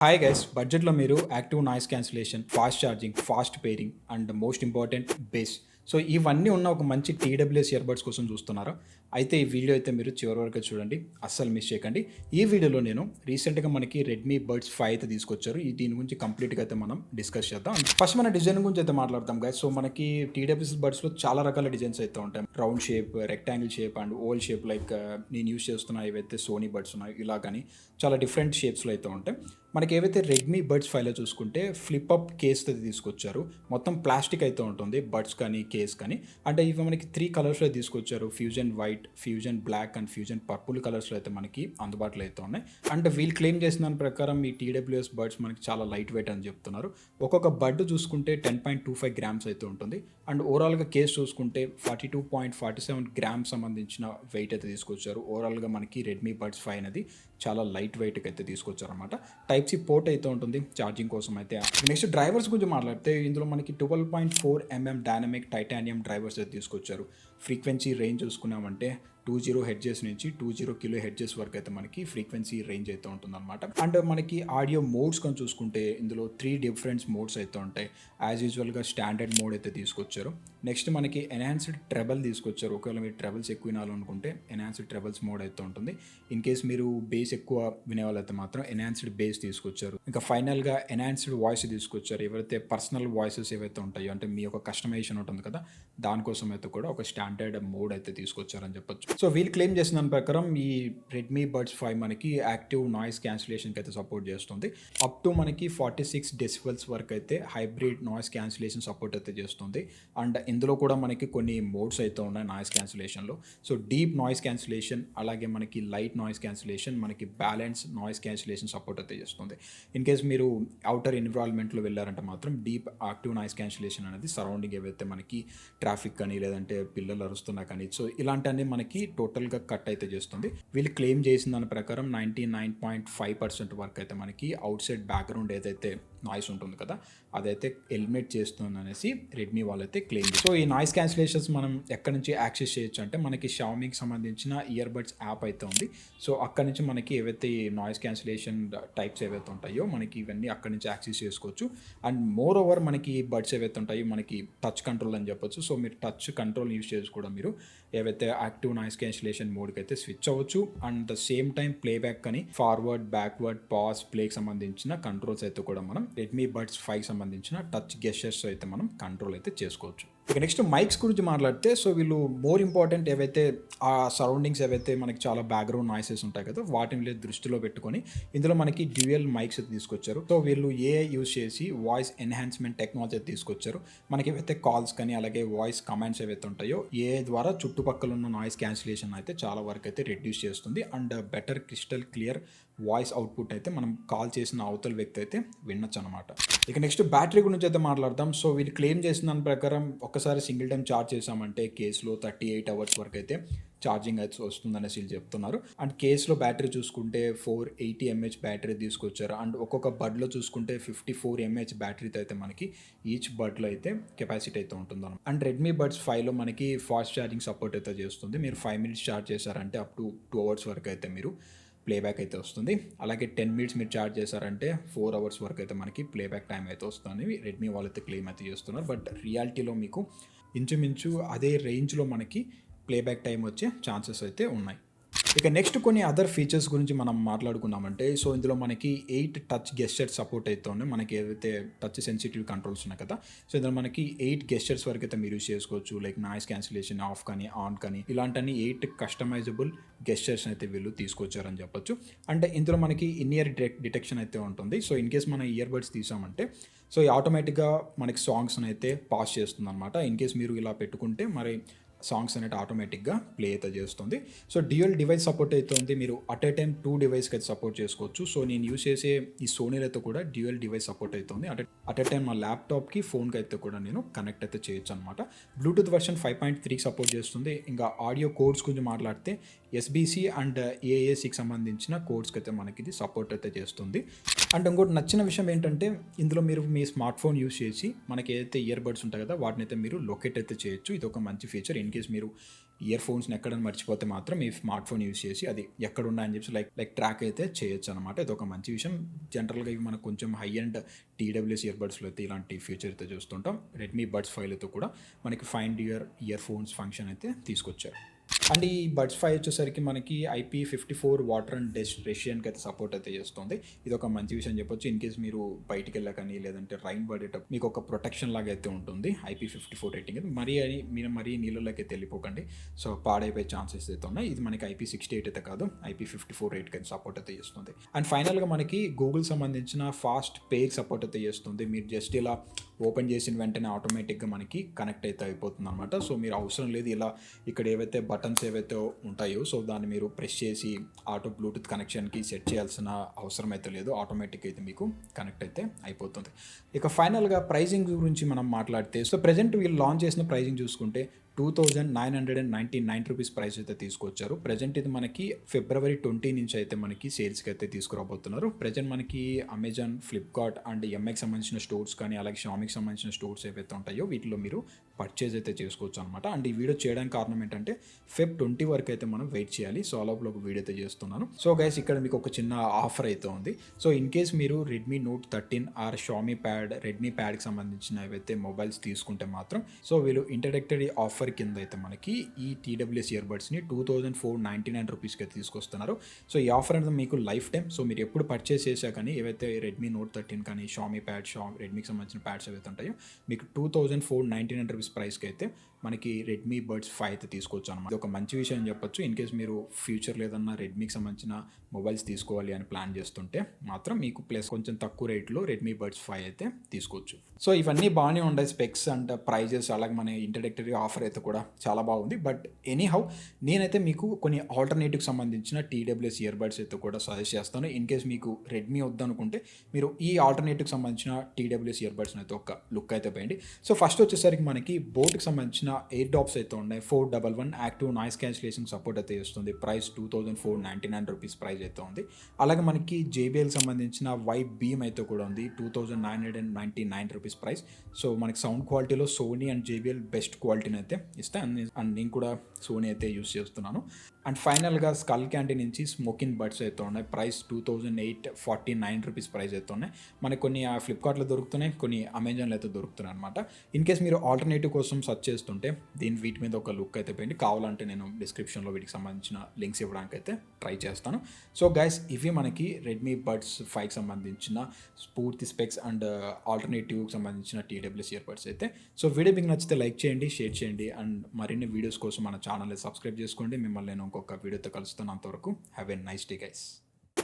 Hi guys, బడ్జెట్లో మీరు active noise cancellation, fast charging, fast pairing and most important base. So ఇవన్నీ ఉన్న ఒక మంచి టీడబ్ల్యూఎస్ ఇయర్బడ్స్ కోసం చూస్తున్నారా? అయితే ఈ వీడియో అయితే మీరు చివరి వరకు చూడండి, అస్సలు మిస్ చేయకండి. ఈ వీడియోలో నేను రీసెంట్గా మనకి రెడ్మీ బడ్స్ 5 అయితే తీసుకొచ్చారు. దీని గురించి కంప్లీట్గా అయితే మనం డిస్కస్ చేద్దాం. ఫస్ట్ మన డిజైన్ గురించి అయితే మాట్లాడతాం గైస్. సో మనకి టీడబ్ల్యూఎస్ బడ్స్లో చాలా రకాల డిజైన్స్ అయితే ఉంటాయి. Round shape, rectangle shape and oval shape. Like నేను యూస్ చేస్తున్న ఏవైతే సోనీ బడ్స్ ఉన్నాయో ఇలా కానీ చాలా డిఫరెంట్ షేప్స్లో అయితే ఉంటాయి. మనకి ఏవైతే రెడ్మీ బడ్స్ 5లో చూసుకుంటే ఫ్లిప్ అప్ కేస్ అయితే తీసుకొచ్చారు. మొత్తం ప్లాస్టిక్ అయితే ఉంటుంది, బడ్స్ కానీ కేస్ కానీ. అంటే ఇవి మనకి 3 కలర్స్లో తీసుకొచ్చారు. Fusion white, fusion black and fusion purple కలర్స్లో అయితే మనకి అందుబాటులో అయితే ఉన్నాయి. అండ్ వీళ్ళు క్లెయిమ్ చేసిన దాని ప్రకారం ఈ టీడబ్ల్యూఎస్ బడ్స్ మనకి చాలా లైట్ వెయిట్ అని చెప్తున్నారు. ఒక్కొక్క బడ్ చూసుకుంటే 10.25 గ్రామ్స్ అయితే ఉంటుంది. అండ్ ఓవరాల్గా కేస్ చూసుకుంటే 42.47 గ్రామ్స్ సంబంధించిన వెయిట్ అయితే తీసుకొచ్చారు. ఓవరాల్గా మనకి రెడ్మీ బడ్స్ 5 అనేది చాలా లైట్ వెయిట్కి అయితే తీసుకొచ్చారు అనమాట. టైప్ సి పోర్ట్ అయితే ఉంటుంది ఛార్జింగ్ కోసం అయితే. నెక్స్ట్ డ్రైవర్స్ గురించి మాట్లాడితే ఇందులో మనకి 12.4 mm డైనమిక్ టైటానియం డ్రైవర్స్ అయితే తీసుకొచ్చారు. ఫ్రీక్వెన్సీ రేంజ్ చూసుకున్నామంటే 20 హెడ్జెస్ నుంచి 20 కిలో హెడ్జెస్ వరకు అయితే మనకి ఫ్రీక్వెన్సీ రేంజ్ అయితే ఉంటుందన్నమాట. అండ్ మనకి ఆడియో మోడ్స్ కానీ చూసుకుంటే ఇందులో 3 డిఫరెంట్ మోడ్స్ అయితే ఉంటాయి. యాజ్ యూజువల్గా స్టాండర్డ్ మోడ్ అయితే తీసుకొచ్చారు. నెక్స్ట్ మనకి ఎన్హాన్స్డ్ ట్రెబల్ తీసుకొచ్చారు. ఒకవేళ మీరు ట్రెబల్స్ ఎక్కువ వినాలనుకుంటే ఎన్హాన్స్డ్ ట్రెబల్స్ మోడ్ అయితే ఉంటుంది. ఇన్ కేస్ మీరు బేస్ ఎక్కువ వినేవాళ్ళైతే మాత్రం ఎన్హాన్స్డ్ బేస్ తీసుకొచ్చారు. ఇంకా ఫైనల్గా ఎన్హాన్స్డ్ వాయిస్ తీసుకొచ్చారు. ఎవరైతే పర్సనల్ వాయిసెస్ ఏవైతే ఉంటాయో, అంటే మీ యొక్క కస్టమైజేషన్ ఉంటుంది కదా, దానికోసం అయితే కూడా ఒక స్టాండర్డ్ మోడ్ అయితే తీసుకొచ్చారని చెప్పొచ్చు. సో వీళ్ళు క్లెయిమ్ చేసిన దాని ప్రకారం ఈ రెడ్మీ బడ్స్ 5 మనకి యాక్టివ్ నాయిస్ క్యాన్సిలేషన్కి అయితే సపోర్ట్ చేస్తుంది. అప్ టు మనకి 46 డెసిబెల్స్ వరకు అయితే హైబ్రిడ్ నాయిస్ క్యాన్సిలేషన్ సపోర్ట్ అయితే చేస్తుంది. అండ్ ఇందులో కూడా మనకి కొన్ని మోడ్స్ అయితే ఉన్నాయి నాయిస్ క్యాన్సిలేషన్లో. సో డీప్ నాయిస్ క్యాన్సిలేషన్, అలాగే మనకి లైట్ నాయిస్ క్యాన్సిలేషన్, మనకి బ్యాలెన్స్ నాయిస్ క్యాన్సిలేషన్ సపోర్ట్ అయితే చేస్తుంది. ఇన్ కేస్ మీరు అవుటర్ ఎన్విరాన్మెంట్లో వెళ్ళారంటే మాత్రం డీప్ యాక్టివ్ నాయిస్ క్యాన్సిలేషన్ అనేది సరౌండింగ్ ఏవైతే మనకి ట్రాఫిక్ కానీ లేదంటే పిల్లలు అరుస్తున్నా కానీ సో ఇలాంటివన్నీ మనకి టోటల్గా కట్ అయితే చేస్తుంది. వీళ్ళు క్లెయిమ్ చేసిన దాని ప్రకారం 99.5% వరకు అయితే మనకి అవుట్ సైడ్ బ్యాక్గ్రౌండ్ ఏదైతే నాయిస్ ఉంటుంది కదా, అదైతే ఎలిమినేట్ చేస్తుంది అనేసి రెడ్మీ వాళ్ళైతే క్లెయిమ్. సో ఈ నాయిస్ క్యాన్సిలేషన్స్ మనం ఎక్కడి నుంచి యాక్సెస్ చేయొచ్చు అంటే మనకి షామీకి సంబంధించిన ఇయర్బడ్స్ యాప్ అయితే ఉంది. సో అక్కడ నుంచి మనకి ఏవైతే ఈ నాయిస్ క్యాన్సిలేషన్ టైప్స్ ఏవైతే ఉంటాయో మనకి ఇవన్నీ అక్కడి నుంచి యాక్సెస్ చేసుకోవచ్చు. అండ్ మోర్ ఓవర్ మనకి బడ్స్ ఏవైతే ఉంటాయో మనకి టచ్ కంట్రోల్ అని చెప్పొచ్చు. సో మీరు టచ్ కంట్రోల్ యూస్ చేసి కూడా మీరు ఏవైతే యాక్టివ్ నాయిస్ క్యాన్సిలేషన్ మోడ్కి అయితే స్విచ్ అవ్వచ్చు. And the same time playback అని ఫార్వర్డ్, బ్యాక్వర్డ్, పాజ్, ప్లేకి సంబంధించిన కంట్రోల్స్ అయితే కూడా మనం రెడ్మీ బడ్స్ 5 సంబంధించిన టచ్ గెస్చర్స్ అయితే మనం కంట్రోల్ అయితే చేసుకోవచ్చు. ఇక నెక్స్ట్ మైక్స్ గురించి మాట్లాడితే సో వీళ్ళు మోర్ ఇంపార్టెంట్ ఏవైతే ఆ సరౌండింగ్స్ ఏవైతే మనకి చాలా బ్యాక్గ్రౌండ్ నాయిసెస్ ఉంటాయి కదా, వాటిని దృష్టిలో పెట్టుకొని ఇందులో మనకి డ్యూయల్ మైక్స్ అయితే తీసుకొచ్చారు. సో వీళ్ళు ఏఐ యూస్ చేసి వాయిస్ ఎన్హాన్స్మెంట్ టెక్నాలజీ అయితే తీసుకొచ్చారు. మనకి ఏవైతే కాల్స్ కానీ అలాగే వాయిస్ కమాండ్స్ ఏవైతే ఉంటాయో ఏఐ ద్వారా చుట్టుపక్కల ఉన్న నాయిస్ క్యాన్సిలేషన్ అయితే చాలా వరకు అయితే రెడ్యూస్ చేస్తుంది. And better crystal clear voice output అయితే మనం కాల్ చేసిన అవతల వ్యక్తి అయితే వినొచ్చు అనమాట. ఇక నెక్స్ట్ బ్యాటరీ గురించి అయితే మాట్లాడదాం. సో వీళ్ళు క్లెయిమ్ చేసిన దాని ప్రకారం ఒకసారి సింగిల్ టైం ఛార్జ్ చేసామంటే కేసులో 38 అవర్స్ వరకు అయితే ఛార్జింగ్ అయితే వస్తుందనేసి వీళ్ళు చెప్తున్నారు. అండ్ కేసులో బ్యాటరీ చూసుకుంటే 480 mAh బ్యాటరీ తీసుకొచ్చారు. అండ్ ఒక్కొక్క బడ్లో చూసుకుంటే 54 mAh బ్యాటరీతో అయితే మనకి ఈచ్ బడ్లో అయితే కెపాసిటీ అయితే ఉంటుంది. అండ్ రెడ్మీ బడ్స్ 5లో మనకి ఫాస్ట్ ఛార్జింగ్ సపోర్ట్ అయితే చేస్తుంది. మీరు 5 minutes ఛార్జ్ చేశారంటే అప్ టు 2 hours వరకు అయితే మీరు ప్లేబ్యాక్ అయితే వస్తుంది. అలాగే 10 minutes మీరు ఛార్జ్ చేశారంటే 4 hours వరకు అయితే మనకి ప్లేబ్యాక్ టైం అయితే వస్తుంది. రెడ్మీ వాళ్ళు అయితే క్లెయిమ్ అయితే చేస్తున్నారు. బట్ రియాలిటీలో మీకు ఇంచుమించు అదే రేంజ్లో మనకి ప్లేబ్యాక్ టైం వచ్చే ఛాన్సెస్ అయితే ఉన్నాయి. ఇక నెక్స్ట్ కొన్ని అదర్ ఫీచర్స్ గురించి మనం మాట్లాడుకున్నామంటే సో ఇందులో మనకి 8 టచ్ గెస్చర్స్ సపోర్ట్ అయితే ఉన్నాయి. మనకి ఏదైతే టచ్ సెన్సిటివ్ కంట్రోల్స్ ఉన్నాయి కదా, సో ఇందులో మనకి 8 గెస్చర్స్ వరకు అయితే మీరు యూస్ చేసుకోవచ్చు. లైక్ నాయిస్ క్యాన్సిలేషన్ ఆఫ్ కానీ ఆన్ కానీ ఇలాంటి 8 కస్టమైజబుల్ గెస్చర్స్ అయితే వీళ్ళు తీసుకొచ్చారని చెప్పొచ్చు. అంటే ఇందులో మనకి ఇన్ ఇయర్ డిటెక్షన్ అయితే ఉంటుంది. సో ఇన్ కేస్ మన ఇయర్ బడ్స్ తీసామంటే సో ఆటోమేటిక్గా మనకి సాంగ్స్ అయితే పాస్ చేస్తుంది అనమాట. ఇన్ కేస్ మీరు ఇలా పెట్టుకుంటే మరి సాంగ్స్ అనేది ఆటోమేటిక్గా ప్లే అయితే చేస్తుంది. సో డ్యూయల్ డివైస్ సపోర్ట్ అయితే ఉంది. మీరు అట్ ఏ టైం 2 డివైస్కి అయితే సపోర్ట్ చేసుకోవచ్చు. సో నేను యూస్ చేసే ఈ సోనీలో అయితే కూడా డ్యూయల్ డివైస్ సపోర్ట్ అవుతుంది. అట్ ఏ టైం నా ల్యాప్టాప్కి ఫోన్కి అయితే కూడా నేను కనెక్ట్ అయితే చేయొచ్చు అనమాట. బ్లూటూత్ వర్షన్ 5.3 సపోర్ట్ చేస్తుంది. ఇంకా ఆడియో కోడ్స్ గురించి మాట్లాడితే ఎస్బీసీ అండ్ ఏఏసీకి సంబంధించిన కోడ్స్కి అయితే మనకి ఇది సపోర్ట్ అయితే చేస్తుంది. అండ్ ఇంకోటి నచ్చిన విషయం ఏంటంటే ఇందులో మీరు మీ స్మార్ట్ ఫోన్ యూస్ చేసి మనకి ఏదైతే ఇయర్ బడ్స్ ఉంటాయి కదా వాటిని అయితే మీరు లొకేట్ అయితే చేయొచ్చు. ఇది ఒక మంచి ఫీచర్. ఇన్ కేస్ మీరు ఇయర్ ఫోన్స్ని ఎక్కడైనా మర్చిపోతే మాత్రం మీ స్మార్ట్ ఫోన్ యూస్ చేసి అది ఎక్కడున్నా అని చెప్పి లైక్ ట్రాక్ అయితే చేయొచ్చు అనమాట. ఇది ఒక మంచి విషయం. జనరల్గా ఇవి మనకు కొంచెం హై అండ్ టీడబ్ల్యూఎస్ ఇయర్బడ్స్లో అయితే ఇలాంటి ఫీచర్ అయితే చూస్తుంటాం. రెడ్మీ బడ్స్ 5 కూడా మనకి find your ear phones function అయితే తీసుకొచ్చారు. అండ్ ఈ బడ్స్ 5 వచ్చేసరికి మనకి IP54 వాటర్ అండ్ డస్ట్ రెషియన్కి అయితే సపోర్ట్ అయితే చేస్తుంది. ఇది ఒక మంచి విషయం చెప్పొచ్చు. ఇన్ కేస్ మీరు బయటికి వెళ్ళకని లేదంటే రైన్ పడేటప్పుడు మీకు ఒక ప్రొటెక్షన్ లాగా అయితే ఉంటుంది. IP54 రేటింగ్ అయితే మీరు మరీ నీళ్ళలోకి అయితే వెళ్ళిపోకండి. సో పాడైపోయే ఛాన్సెస్ అయితే ఉన్నాయి. ఇది మనకి IP68 అయితే కాదు, IP54 రేట్కి అయితే సపోర్ట్ అయితే చేస్తుంది. అండ్ ఫైనల్గా మనకి గూగుల్ సంబంధించిన ఫాస్ట్ పేకి సపోర్ట్ అయితే చేస్తుంది. మీరు జస్ట్ ఇలా ఓపెన్ చేసిన వెంటనే ఆటోమేటిక్గా మనకి కనెక్ట్ అయితే అయిపోతుంది అనమాట. సో మీరు అవసరం లేదు ఇలా ఇక్కడ ఏవైతే బటన్స్ ఏవైతే ఉంటాయో సో దాన్ని మీరు ప్రెస్ చేసి ఆటో బ్లూటూత్ కనెక్షన్కి సెట్ చేయాల్సిన అవసరం అయితే లేదు. ఆటోమేటిక్ అయితే మీకు కనెక్ట్ అయితే అయిపోతుంది. ఇక ఫైనల్గా ప్రైజింగ్ గురించి మనం మాట్లాడితే సో ప్రజెంట్ వీళ్ళు లాంచ్ చేసిన ప్రైజింగ్ చూసుకుంటే 2999 రూపీస్ ప్రైస్ అయితే తీసుకొచ్చారు. ప్రజెంట్ ఇది మనకి February 20 నుంచి అయితే మనకి సేల్స్కి అయితే తీసుకురాబోతున్నారు. ప్రజెంట్ మనకి అమెజాన్, ఫ్లిప్కార్ట్ అండ్ ఎంఐకి సంబంధించిన స్టోర్స్ కానీ అలాగే షామీకి సంబంధించిన స్టోర్స్ ఏవైతే ఉంటాయో వీటిలో మీరు పర్చేజ్ అయితే చేసుకోవచ్చు అనమాట. అండ్ ఈ వీడియో చేయడానికి కారణం ఏంటంటే Feb 20 వరకు అయితే మనం వెయిట్ చేయాలి. సో లోపల ఒక వీడియో అయితే చేస్తున్నాను. సో గైస్ ఇక్కడ మీకు ఒక చిన్న ఆఫర్ అయితే ఉంది. సో ఇన్ కేస్ మీరు Redmi Note 13 or Xiaomi pad, Redmi ప్యాడ్కి సంబంధించిన ఏవైతే మొబైల్స్ తీసుకుంటే మాత్రం సో వీళ్ళు ఇంట్రడక్టరీ ఆఫర్ కింద అయితే మనకి ఈ టీడబ్ల్యూఎస్ ఇయర్బడ్స్ని 2499 రూపీస్కి అయితే తీసుకొస్తున్నారు. సో ఈ ఆఫర్ అనేది మీకు లైఫ్ టైం. సో మీరు ఎప్పుడు పర్చేస్ చేసా కానీ ఏవైతే రెడ్మీ నోట్ 13 కానీ షామీ ప్యాడ్, రెడ్మీకి సంబంధించిన ప్యాడ్స్ ఏవైతే ఉంటాయో మీకు 2499 రూపీస్ ప్రైస్కి అయితే మనకి రెడ్మీ బడ్స్ 5 అయితే తీసుకోవచ్చు అనమాట. ఇది ఒక మంచి విషయం అని చెప్పొచ్చు. ఇన్ కేస్ మీరు ఫ్యూచర్లో ఏదన్నా రెడ్మీకి సంబంధించిన మొబైల్స్ తీసుకోవాలి అని ప్లాన్ చేస్తుంటే మాత్రం మీకు ప్లస్ కొంచెం తక్కువ రేట్లో రెడ్మీ బడ్స్ 5 అయితే తీసుకోవచ్చు. సో ఇవన్నీ బాగానే ఉన్నాయి, స్పెక్స్ అండ్ ప్రైజెస్ అలాగే మన ఇంట్రడక్టరీ ఆఫర్ అయితే కూడా చాలా బాగుంది. బట్ ఎనీహౌ నేనైతే మీకు కొన్ని ఆల్టర్నేటివ్కి సంబంధించిన టీడబ్ల్యూఎస్ ఇయర్బడ్స్ అయితే కూడా సజెస్ట్ చేస్తాను. ఇన్ కేస్ మీకు రెడ్మీ వద్దనుకుంటే మీరు ఈ ఆల్టర్నేటివ్కి సంబంధించిన టీడబ్ల్యూఎస్ ఇయర్బడ్స్ని అయితే ఒక లుక్ అయితే పోయండి. సో ఫస్ట్ వచ్చేసరికి మనకి బోట్కి సంబంధించిన ఎయిర్ డాప్స్ అయితే ఉన్నాయి. 411 యాక్టివ్ నాయిస్ క్యాన్సిలేషన్ సపోర్ట్ అయితే చేస్తుంది. ప్రైస్ 2499 రూపీస్ ప్రైస్ అయితే ఉంది. అలాగే మనకి JBL సంబంధించిన వైట్ బీమ్ అయితే కూడా ఉంది. 2999 రూపీస్ ప్రైస్. సో మనకి సౌండ్ క్వాలిటీలో సోనీ అండ్ JBL బెస్ట్ క్వాలిటీని అయితే ఇస్తాయి. అండ్ నేను కూడా సోనీ అయితే యూస్ చేస్తున్నాను. అండ్ ఫైనల్గా స్కల్ క్యాండీ నుంచి స్మోకింగ్ బడ్స్ అయితే ఉన్నాయి. ప్రైస్ 2849 రూపీస్ ప్రైస్ అయితే ఉన్నాయి. మనకి కొన్ని ఫ్లిప్కార్ట్లో దొరుకుతున్నాయి, కొన్ని అమెజాన్లో అయితే దొరుకుతున్నాయి అనమాట. ఇన్ కేస్ మీరు ఆల్టర్నేటివ్ కోసం సర్చ్ చేస్తుంటే వీటి మీద ఒక లుక్ అయితే పోయింది. కావాలంటే నేను డిస్క్రిప్షన్లో వీటికి సంబంధించిన లింక్స్ ఇవ్వడానికి అయితే ట్రై చేస్తాను. సో గైస్ ఇవి మనకి రెడ్మీ బడ్స్ 5కి సంబంధించిన పూర్తి స్పెక్స్ అండ్ ఆల్టర్నేటివ్కి సంబంధించిన టీడబ్ల్యూఎస్ ఇయర్బడ్స్ అయితే. సో వీడియో మీకు నచ్చితే లైక్ చేయండి, షేర్ చేయండి అండ్ మరిన్ని వీడియోస్ కోసం మన ఛానల్ని సబ్స్క్రైబ్ చేసుకోండి. మిమ్మల్ని నేను ఇంకొక వీడియోతో కలుస్తాను. అంతవరకు have a nice day guys.